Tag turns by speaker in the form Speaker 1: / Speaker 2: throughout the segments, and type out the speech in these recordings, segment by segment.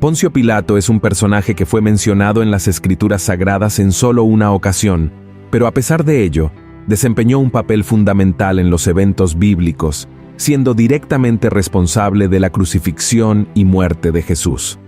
Speaker 1: Poncio Pilato es un personaje que fue mencionado en las Escrituras Sagradas en solo una ocasión, pero a pesar de ello, desempeñó un papel fundamental en los eventos bíblicos, siendo directamente responsable de la crucifixión y muerte de Jesús.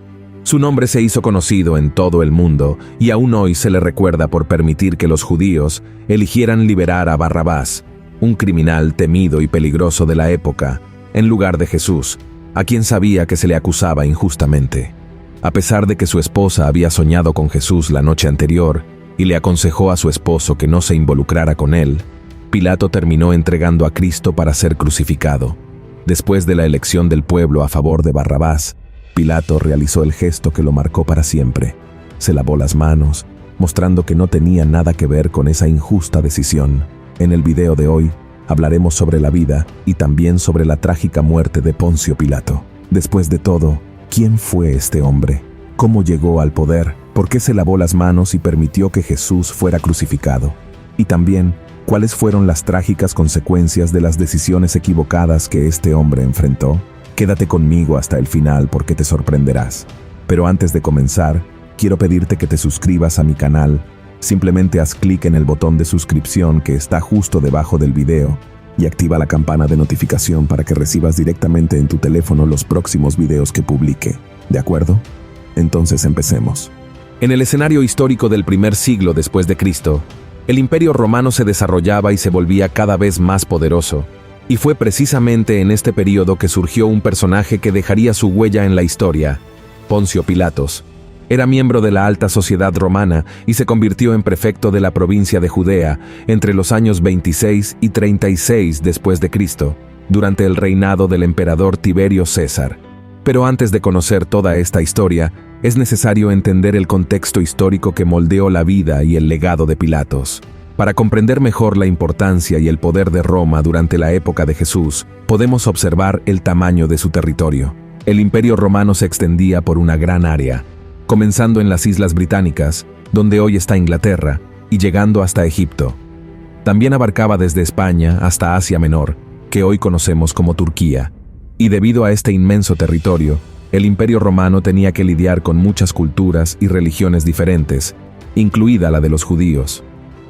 Speaker 1: Su nombre se hizo conocido en todo el mundo y aún hoy se le recuerda por permitir que los judíos eligieran liberar a Barrabás, un criminal temido y peligroso de la época, en lugar de Jesús, a quien sabía que se le acusaba injustamente. A pesar de que su esposa había soñado con Jesús la noche anterior y le aconsejó a su esposo que no se involucrara con él, Pilato terminó entregando a Cristo para ser crucificado. Después de la elección del pueblo a favor de Barrabás, Pilato realizó el gesto que lo marcó para siempre. Se lavó las manos, mostrando que no tenía nada que ver con esa injusta decisión. En el video de hoy, hablaremos sobre la vida y también sobre la trágica muerte de Poncio Pilato. Después de todo, ¿quién fue este hombre? ¿Cómo llegó al poder? ¿Por qué se lavó las manos y permitió que Jesús fuera crucificado? Y también, ¿cuáles fueron las trágicas consecuencias de las decisiones equivocadas que este hombre enfrentó? Quédate conmigo hasta el final porque te sorprenderás. Pero antes de comenzar, quiero pedirte que te suscribas a mi canal. Simplemente haz clic en el botón de suscripción que está justo debajo del video y activa la campana de notificación para que recibas directamente en tu teléfono los próximos videos que publique. ¿De acuerdo? Entonces empecemos. En el escenario histórico del primer siglo después de Cristo, el Imperio Romano se desarrollaba y se volvía cada vez más poderoso, y fue precisamente en este periodo que surgió un personaje que dejaría su huella en la historia, Poncio Pilatos. Era miembro de la alta sociedad romana y se convirtió en prefecto de la provincia de Judea entre los años 26 y 36 después de Cristo, durante el reinado del emperador Tiberio César. Pero antes de conocer toda esta historia, es necesario entender el contexto histórico que moldeó la vida y el legado de Pilatos. Para comprender mejor la importancia y el poder de Roma durante la época de Jesús, podemos observar el tamaño de su territorio. El Imperio Romano se extendía por una gran área, comenzando en las Islas Británicas, donde hoy está Inglaterra, y llegando hasta Egipto. También abarcaba desde España hasta Asia Menor, que hoy conocemos como Turquía. Y debido a este inmenso territorio, el Imperio Romano tenía que lidiar con muchas culturas y religiones diferentes, incluida la de los judíos.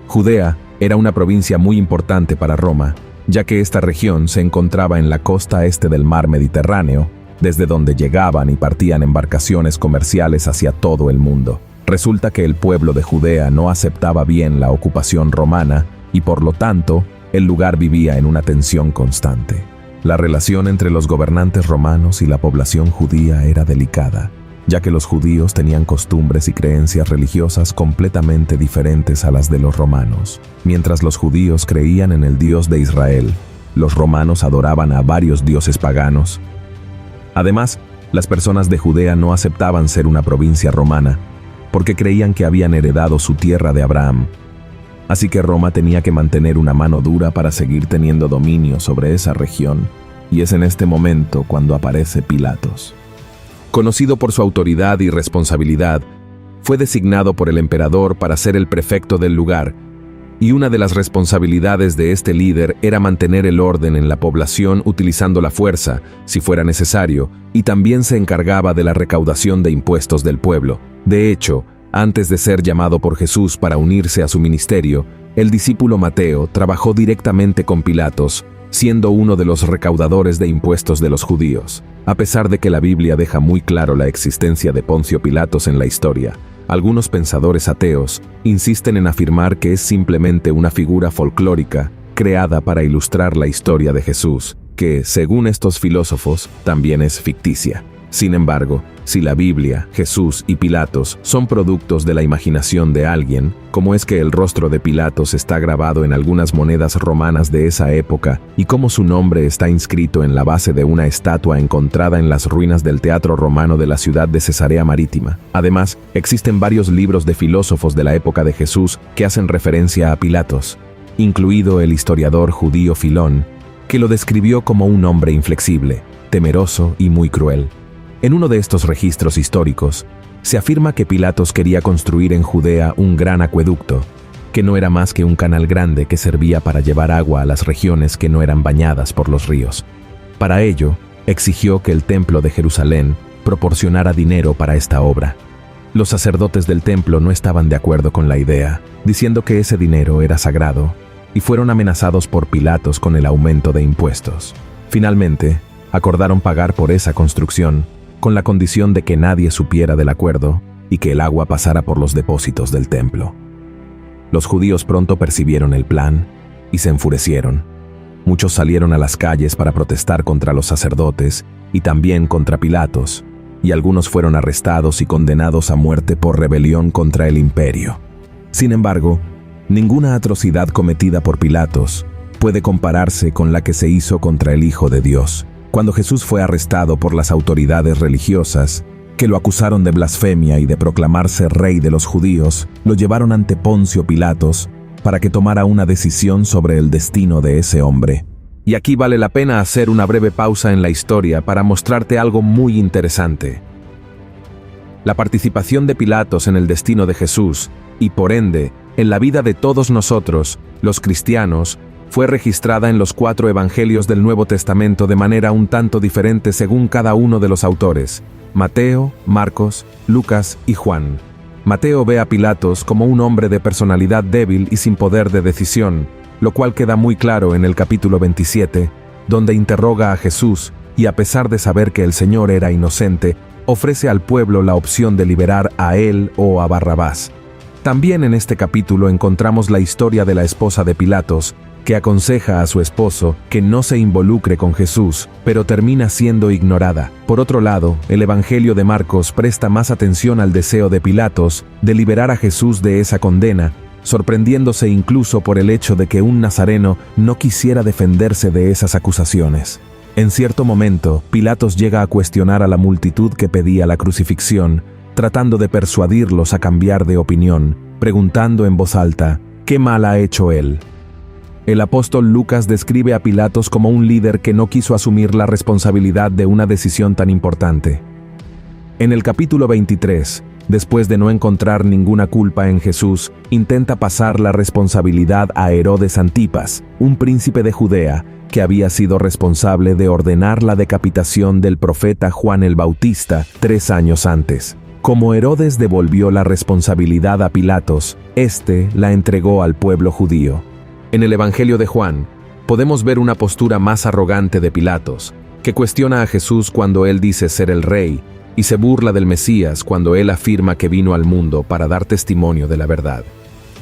Speaker 1: Judea era una provincia muy importante para Roma, ya que esta región se encontraba en la costa este del mar Mediterráneo, desde donde llegaban y partían embarcaciones comerciales hacia todo el mundo. Resulta que el pueblo de Judea no aceptaba bien la ocupación romana y por lo tanto, el lugar vivía en una tensión constante. La relación entre los gobernantes romanos y la población judía era delicada, ya que los judíos tenían costumbres y creencias religiosas completamente diferentes a las de los romanos. Mientras los judíos creían en el Dios de Israel, los romanos adoraban a varios dioses paganos. Además, las personas de Judea no aceptaban ser una provincia romana, porque creían que habían heredado su tierra de Abraham. Así que Roma tenía que mantener una mano dura para seguir teniendo dominio sobre esa región, y es en este momento cuando aparece Pilatos. Conocido por su autoridad y responsabilidad, fue designado por el emperador para ser el prefecto del lugar, y una de las responsabilidades de este líder era mantener el orden en la población utilizando la fuerza, si fuera necesario, y también se encargaba de la recaudación de impuestos del pueblo. De hecho, antes de ser llamado por Jesús para unirse a su ministerio, el discípulo Mateo trabajó directamente con Pilatos, siendo uno de los recaudadores de impuestos de los judíos. A pesar de que la Biblia deja muy claro la existencia de Poncio Pilatos en la historia, algunos pensadores ateos insisten en afirmar que es simplemente una figura folclórica creada para ilustrar la historia de Jesús, que, según estos filósofos, también es ficticia. Sin embargo, si la Biblia, Jesús y Pilatos son productos de la imaginación de alguien, ¿cómo es que el rostro de Pilatos está grabado en algunas monedas romanas de esa época y cómo su nombre está inscrito en la base de una estatua encontrada en las ruinas del teatro romano de la ciudad de Cesarea Marítima? Además, existen varios libros de filósofos de la época de Jesús que hacen referencia a Pilatos, incluido el historiador judío Filón, que lo describió como un hombre inflexible, temeroso y muy cruel. En uno de estos registros históricos, se afirma que Pilatos quería construir en Judea un gran acueducto, que no era más que un canal grande que servía para llevar agua a las regiones que no eran bañadas por los ríos. Para ello, exigió que el templo de Jerusalén proporcionara dinero para esta obra. Los sacerdotes del templo no estaban de acuerdo con la idea, diciendo que ese dinero era sagrado, y fueron amenazados por Pilatos con el aumento de impuestos. Finalmente, acordaron pagar por esa construcción, con la condición de que nadie supiera del acuerdo y que el agua pasara por los depósitos del templo. Los judíos pronto percibieron el plan y se enfurecieron. Muchos salieron a las calles para protestar contra los sacerdotes y también contra Pilatos, y algunos fueron arrestados y condenados a muerte por rebelión contra el imperio. Sin embargo, ninguna atrocidad cometida por Pilatos puede compararse con la que se hizo contra el Hijo de Dios, cuando Jesús fue arrestado por las autoridades religiosas, que lo acusaron de blasfemia y de proclamarse rey de los judíos. Lo llevaron ante Poncio Pilatos para que tomara una decisión sobre el destino de ese hombre. Y aquí vale la pena hacer una breve pausa en la historia para mostrarte algo muy interesante. La participación de Pilatos en el destino de Jesús, y por ende, en la vida de todos nosotros, los cristianos, fue registrada en los 4 evangelios del Nuevo Testamento de manera un tanto diferente según cada uno de los autores: Mateo, Marcos, Lucas y Juan. Mateo ve a Pilatos como un hombre de personalidad débil y sin poder de decisión, lo cual queda muy claro en el capítulo 27, donde interroga a Jesús y, a pesar de saber que el Señor era inocente, ofrece al pueblo la opción de liberar a él o a Barrabás. También en este capítulo encontramos la historia de la esposa de Pilatos, que aconseja a su esposo que no se involucre con Jesús, pero termina siendo ignorada. Por otro lado, el Evangelio de Marcos presta más atención al deseo de Pilatos de liberar a Jesús de esa condena, sorprendiéndose incluso por el hecho de que un nazareno no quisiera defenderse de esas acusaciones. En cierto momento, Pilatos llega a cuestionar a la multitud que pedía la crucifixión, tratando de persuadirlos a cambiar de opinión, preguntando en voz alta: ¿qué mal ha hecho él? El apóstol Lucas describe a Pilatos como un líder que no quiso asumir la responsabilidad de una decisión tan importante. En el capítulo 23, después de no encontrar ninguna culpa en Jesús, intenta pasar la responsabilidad a Herodes Antipas, un príncipe de Judea, que había sido responsable de ordenar la decapitación del profeta Juan el Bautista 3 años antes. Como Herodes devolvió la responsabilidad a Pilatos, éste la entregó al pueblo judío. En el Evangelio de Juan, podemos ver una postura más arrogante de Pilatos, que cuestiona a Jesús cuando él dice ser el rey, y se burla del Mesías cuando él afirma que vino al mundo para dar testimonio de la verdad.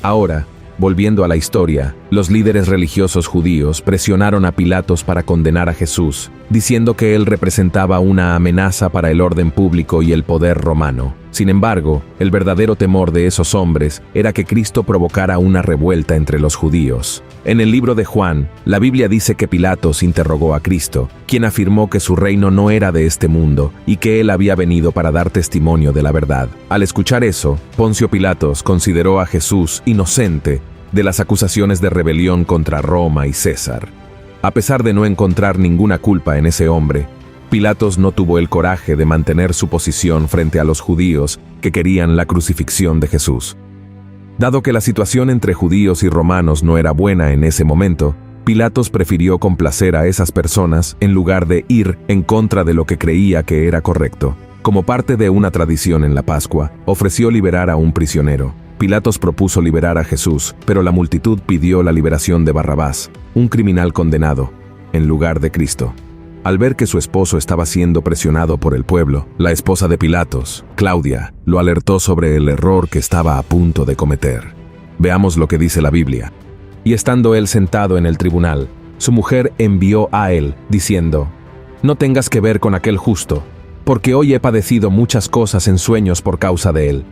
Speaker 1: Ahora, volviendo a la historia, los líderes religiosos judíos presionaron a Pilatos para condenar a Jesús, diciendo que él representaba una amenaza para el orden público y el poder romano. Sin embargo, el verdadero temor de esos hombres era que Cristo provocara una revuelta entre los judíos. En el libro de Juan, la Biblia dice que Pilatos interrogó a Cristo, quien afirmó que su reino no era de este mundo y que él había venido para dar testimonio de la verdad. Al escuchar eso, Poncio Pilatos consideró a Jesús inocente de las acusaciones de rebelión contra Roma y César. A pesar de no encontrar ninguna culpa en ese hombre, Pilatos no tuvo el coraje de mantener su posición frente a los judíos que querían la crucifixión de Jesús. Dado que la situación entre judíos y romanos no era buena en ese momento, Pilatos prefirió complacer a esas personas en lugar de ir en contra de lo que creía que era correcto. Como parte de una tradición en la Pascua, ofreció liberar a un prisionero. Pilatos propuso liberar a Jesús, pero la multitud pidió la liberación de Barrabás, un criminal condenado, en lugar de Cristo. Al ver que su esposo estaba siendo presionado por el pueblo, la esposa de Pilatos, Claudia, lo alertó sobre el error que estaba a punto de cometer. Veamos lo que dice la Biblia. Y estando él sentado en el tribunal, su mujer envió a él, diciendo: «No tengas que ver con aquel justo, porque hoy he padecido muchas cosas en sueños por causa de él».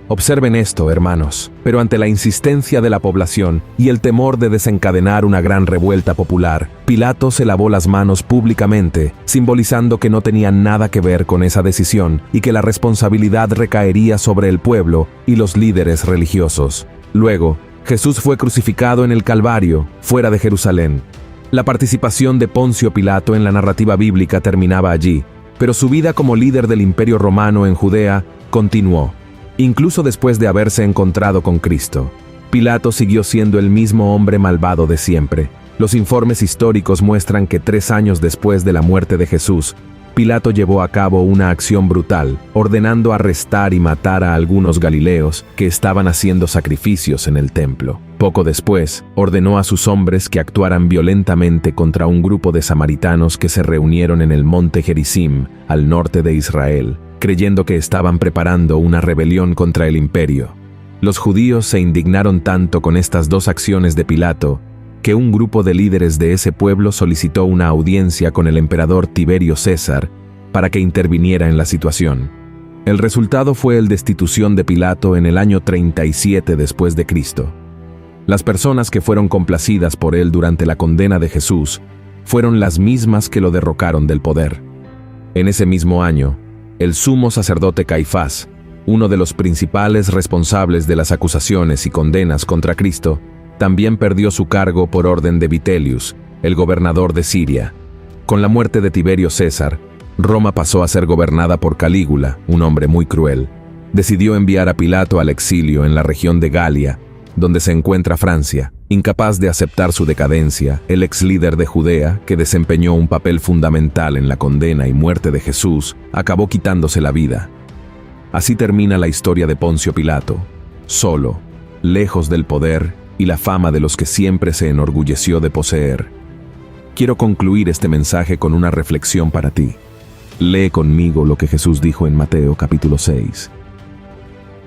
Speaker 1: Observen esto, hermanos, pero ante la insistencia de la población y el temor de desencadenar una gran revuelta popular, Pilato se lavó las manos públicamente, simbolizando que no tenía nada que ver con esa decisión y que la responsabilidad recaería sobre el pueblo y los líderes religiosos. Luego, Jesús fue crucificado en el Calvario, fuera de Jerusalén. La participación de Poncio Pilato en la narrativa bíblica terminaba allí, pero su vida como líder del Imperio Romano en Judea continuó. Incluso después de haberse encontrado con Cristo, Pilato siguió siendo el mismo hombre malvado de siempre. Los informes históricos muestran que 3 años después de la muerte de Jesús, Pilato llevó a cabo una acción brutal, ordenando arrestar y matar a algunos galileos que estaban haciendo sacrificios en el templo. Poco después, ordenó a sus hombres que actuaran violentamente contra un grupo de samaritanos que se reunieron en el monte Gerizim, al norte de Israel, creyendo que estaban preparando una rebelión contra el imperio. Los judíos se indignaron tanto con estas dos acciones de Pilato, que un grupo de líderes de ese pueblo solicitó una audiencia con el emperador Tiberio César para que interviniera en la situación. El resultado fue la destitución de Pilato en el año 37 después de Cristo. Las personas que fueron complacidas por él durante la condena de Jesús fueron las mismas que lo derrocaron del poder. En ese mismo año, el sumo sacerdote Caifás, uno de los principales responsables de las acusaciones y condenas contra Cristo, también perdió su cargo por orden de Vitelius, el gobernador de Siria. Con la muerte de Tiberio César, Roma pasó a ser gobernada por Calígula, un hombre muy cruel. Decidió enviar a Pilato al exilio en la región de Galia, donde se encuentra Francia. Incapaz de aceptar su decadencia, el ex líder de Judea, que desempeñó un papel fundamental en la condena y muerte de Jesús, acabó quitándose la vida. Así termina la historia de Poncio Pilato, solo, lejos del poder y la fama de los que siempre se enorgulleció de poseer. Quiero concluir este mensaje con una reflexión para ti. Lee conmigo lo que Jesús dijo en Mateo capítulo 6.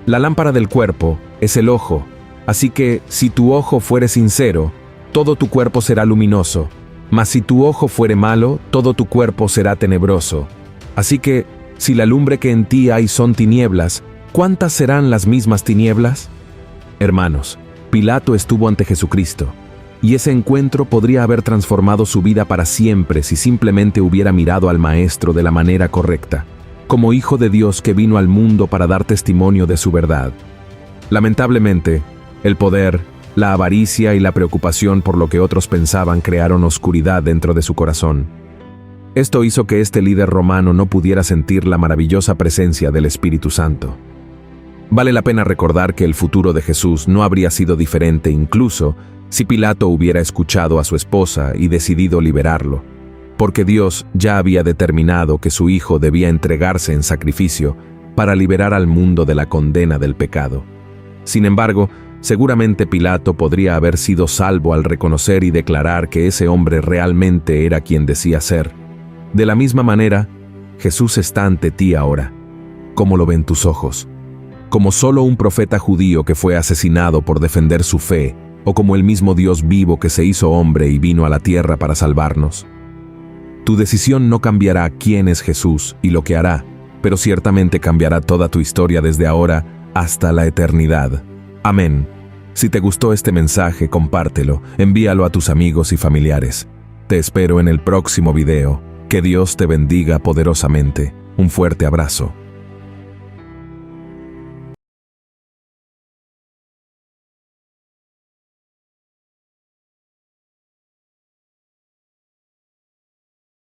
Speaker 1: La lámpara del cuerpo es el ojo, así que si tu ojo fuere sincero, todo tu cuerpo será luminoso, mas si tu ojo fuere malo, todo tu cuerpo será tenebroso. Así que, si la lumbre que en ti hay son tinieblas, ¿cuántas serán las mismas tinieblas? Hermanos, Pilato estuvo ante Jesucristo, y ese encuentro podría haber transformado su vida para siempre si simplemente hubiera mirado al Maestro de la manera correcta, como Hijo de Dios que vino al mundo para dar testimonio de su verdad. Lamentablemente, el poder, la avaricia y la preocupación por lo que otros pensaban crearon oscuridad dentro de su corazón. Esto hizo que este líder romano no pudiera sentir la maravillosa presencia del Espíritu Santo. Vale la pena recordar que el futuro de Jesús no habría sido diferente incluso si Pilato hubiera escuchado a su esposa y decidido liberarlo, porque Dios ya había determinado que su Hijo debía entregarse en sacrificio para liberar al mundo de la condena del pecado. Sin embargo, seguramente Pilato podría haber sido salvo al reconocer y declarar que ese hombre realmente era quien decía ser. De la misma manera, Jesús está ante ti ahora. ¿Cómo lo ven tus ojos? ¿Como solo un profeta judío que fue asesinado por defender su fe, o como el mismo Dios vivo que se hizo hombre y vino a la tierra para salvarnos? Tu decisión no cambiará quién es Jesús y lo que hará, pero ciertamente cambiará toda tu historia desde ahora hasta la eternidad. Amén. Si te gustó este mensaje, compártelo, envíalo a tus amigos y familiares. Te espero en el próximo video. Que Dios te bendiga poderosamente. Un fuerte abrazo.